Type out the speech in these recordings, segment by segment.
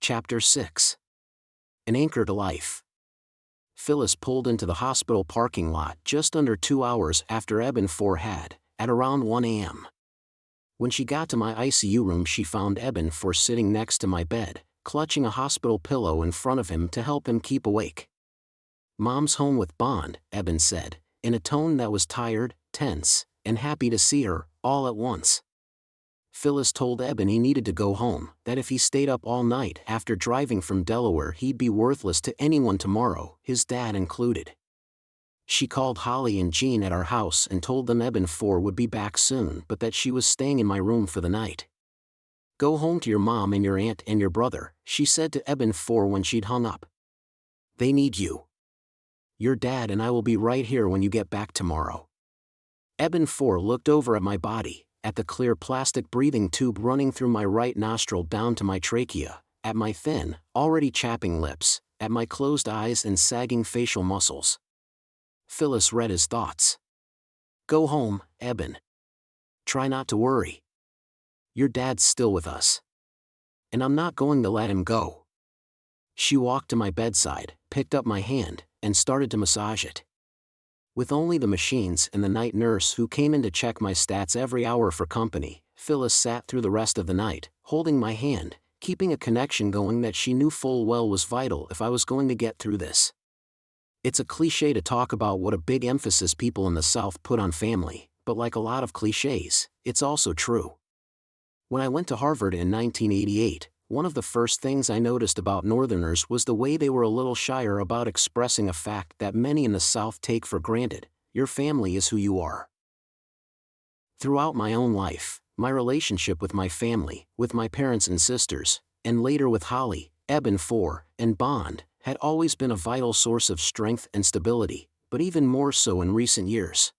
Chapter 6. An Anchor to Life. Phyllis pulled into the hospital parking lot just under 2 hours after Eben had, at around 1 a.m. When she got to my ICU room, she found Eben sitting next to my bed, clutching a hospital pillow in front of him to help him keep awake. "Mom's home with Bond," Eben said, in a tone that was tired, tense, and happy to see her, all at once. Phyllis told Eben he needed to go home, that if he stayed up all night after driving from Delaware he'd be worthless to anyone tomorrow, his dad included. She called Holly and Jean at our house and told them Eben would be back soon, but that she was staying in my room for the night. "Go home to your mom and your aunt and your brother," she said to Eben when she'd hung up. "They need you. Your dad and I will be right here when you get back tomorrow." Eben looked over at my body, at the clear plastic breathing tube running through my right nostril down to my trachea, at my thin, already chapping lips, at my closed eyes and sagging facial muscles. Phyllis read his thoughts. "Go home, Eben. Try not to worry. Your dad's still with us. And I'm not going to let him go." She walked to my bedside, picked up my hand, and started to massage it. With only the machines and the night nurse who came in to check my stats every hour for company, Phyllis sat through the rest of the night, holding my hand, keeping a connection going that she knew full well was vital if I was going to get through this. It's a cliché to talk about what a big emphasis people in the South put on family, but like a lot of clichés, it's also true. When I went to Harvard in 1988, one of the first things I noticed about Northerners was the way they were a little shyer about expressing a fact that many in the South take for granted: your family is who you are. Throughout my own life, my relationship with my family, with my parents and sisters, and later with Holly, Eben and Bond, had always been a vital source of strength and stability, but even more so in recent years.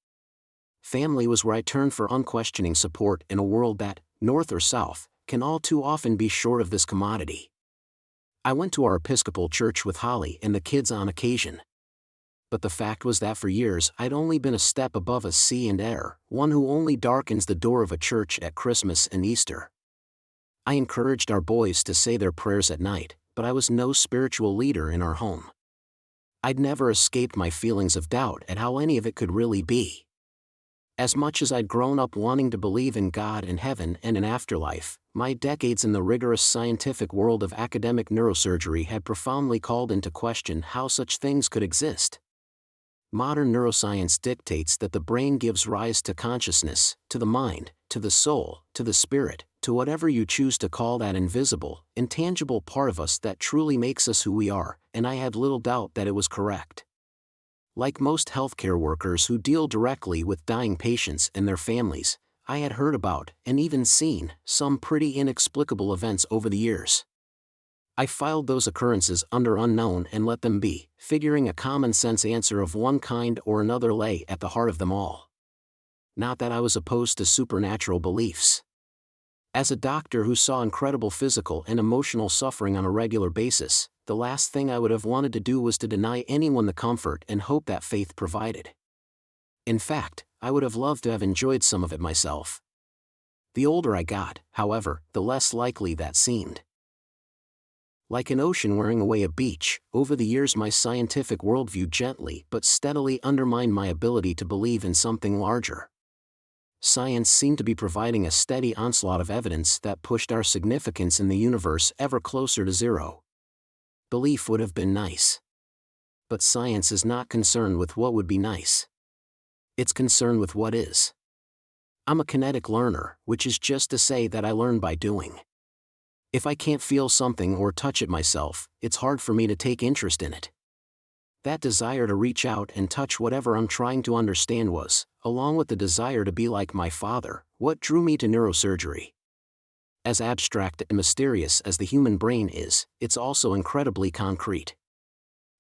Family was where I turned for unquestioning support in a world that, North or South, can all too often be short of this commodity. I went to our Episcopal church with Holly and the kids on occasion. But the fact was that for years I'd only been a step above a C&R, one who only darkens the door of a church at Christmas and Easter. I encouraged our boys to say their prayers at night, but I was no spiritual leader in our home. I'd never escaped my feelings of doubt at how any of it could really be. As much as I'd grown up wanting to believe in God and heaven and an afterlife, my decades in the rigorous scientific world of academic neurosurgery had profoundly called into question how such things could exist. Modern neuroscience dictates that the brain gives rise to consciousness, to the mind, to the soul, to the spirit, to whatever you choose to call that invisible, intangible part of us that truly makes us who we are, and I had little doubt that it was correct. Like most healthcare workers who deal directly with dying patients and their families, I had heard about, and even seen, some pretty inexplicable events over the years. I filed those occurrences under unknown and let them be, figuring a common-sense answer of one kind or another lay at the heart of them all. Not that I was opposed to supernatural beliefs. As a doctor who saw incredible physical and emotional suffering on a regular basis, the last thing I would have wanted to do was to deny anyone the comfort and hope that faith provided. In fact, I would have loved to have enjoyed some of it myself. The older I got, however, the less likely that seemed. Like an ocean wearing away a beach, over the years my scientific worldview gently but steadily undermined my ability to believe in something larger. Science seemed to be providing a steady onslaught of evidence that pushed our significance in the universe ever closer to zero. Belief would have been nice. But science is not concerned with what would be nice. It's concerned with what is. I'm a kinetic learner, which is just to say that I learn by doing. If I can't feel something or touch it myself, it's hard for me to take interest in it. That desire to reach out and touch whatever I'm trying to understand was, along with the desire to be like my father, what drew me to neurosurgery. As abstract and mysterious as the human brain is, it's also incredibly concrete.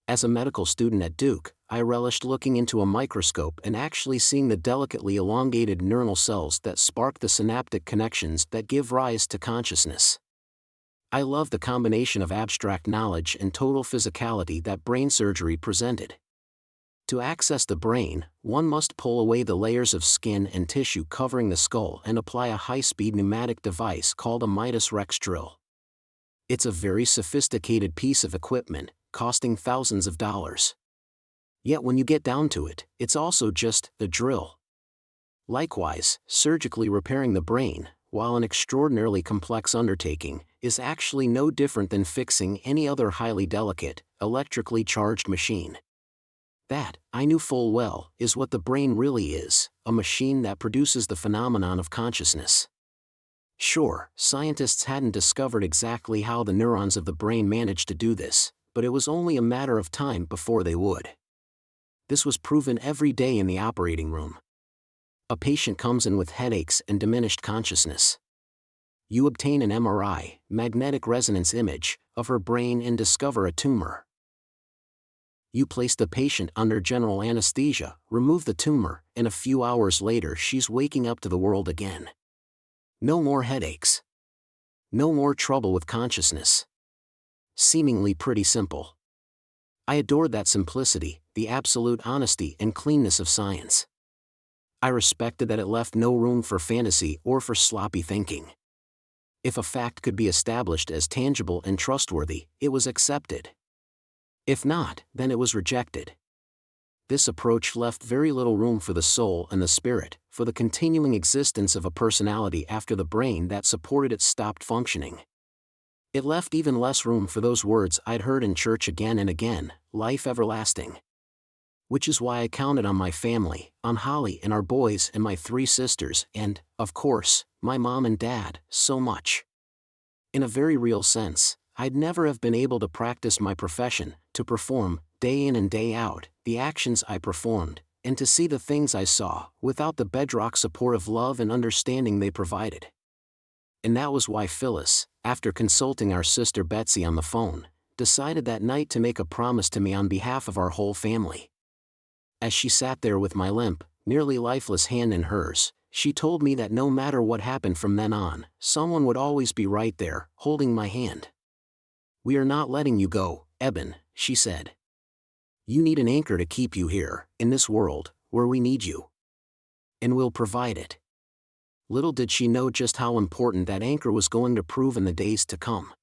As a medical student at Duke, I relished looking into a microscope and actually seeing the delicately elongated neuronal cells that spark the synaptic connections that give rise to consciousness. I love the combination of abstract knowledge and total physicality that brain surgery presented. To access the brain, one must pull away the layers of skin and tissue covering the skull and apply a high-speed pneumatic device called a Midas Rex drill. It's a very sophisticated piece of equipment, costing thousands of dollars. Yet when you get down to it, it's also just the drill. Likewise, surgically repairing the brain, while an extraordinarily complex undertaking, is actually no different than fixing any other highly delicate, electrically charged machine. That, I knew full well, is what the brain really is, a machine that produces the phenomenon of consciousness. Sure, scientists hadn't discovered exactly how the neurons of the brain managed to do this, but it was only a matter of time before they would. This was proven every day in the operating room. A patient comes in with headaches and diminished consciousness. You obtain an MRI, magnetic resonance image, of her brain and discover a tumor. You place the patient under general anesthesia, remove the tumor, and a few hours later she's waking up to the world again. No more headaches. No more trouble with consciousness. Seemingly pretty simple. I adored that simplicity, the absolute honesty and cleanness of science. I respected that it left no room for fantasy or for sloppy thinking. If a fact could be established as tangible and trustworthy, it was accepted. If not, then it was rejected. This approach left very little room for the soul and the spirit, for the continuing existence of a personality after the brain that supported it stopped functioning. It left even less room for those words I'd heard in church again and again, life everlasting. Which is why I counted on my family, on Holly and our boys and my 3 sisters and, of course, my mom and dad, so much. In a very real sense, I'd never have been able to practice my profession, to perform, day in and day out, the actions I performed, and to see the things I saw, without the bedrock support of love and understanding they provided. And that was why Phyllis, after consulting our sister Betsy on the phone, decided that night to make a promise to me on behalf of our whole family. As she sat there with my limp, nearly lifeless hand in hers, she told me that no matter what happened from then on, someone would always be right there, holding my hand. "We are not letting you go, Eben," she said. "You need an anchor to keep you here, in this world, where we need you. And we'll provide it." Little did she know just how important that anchor was going to prove in the days to come.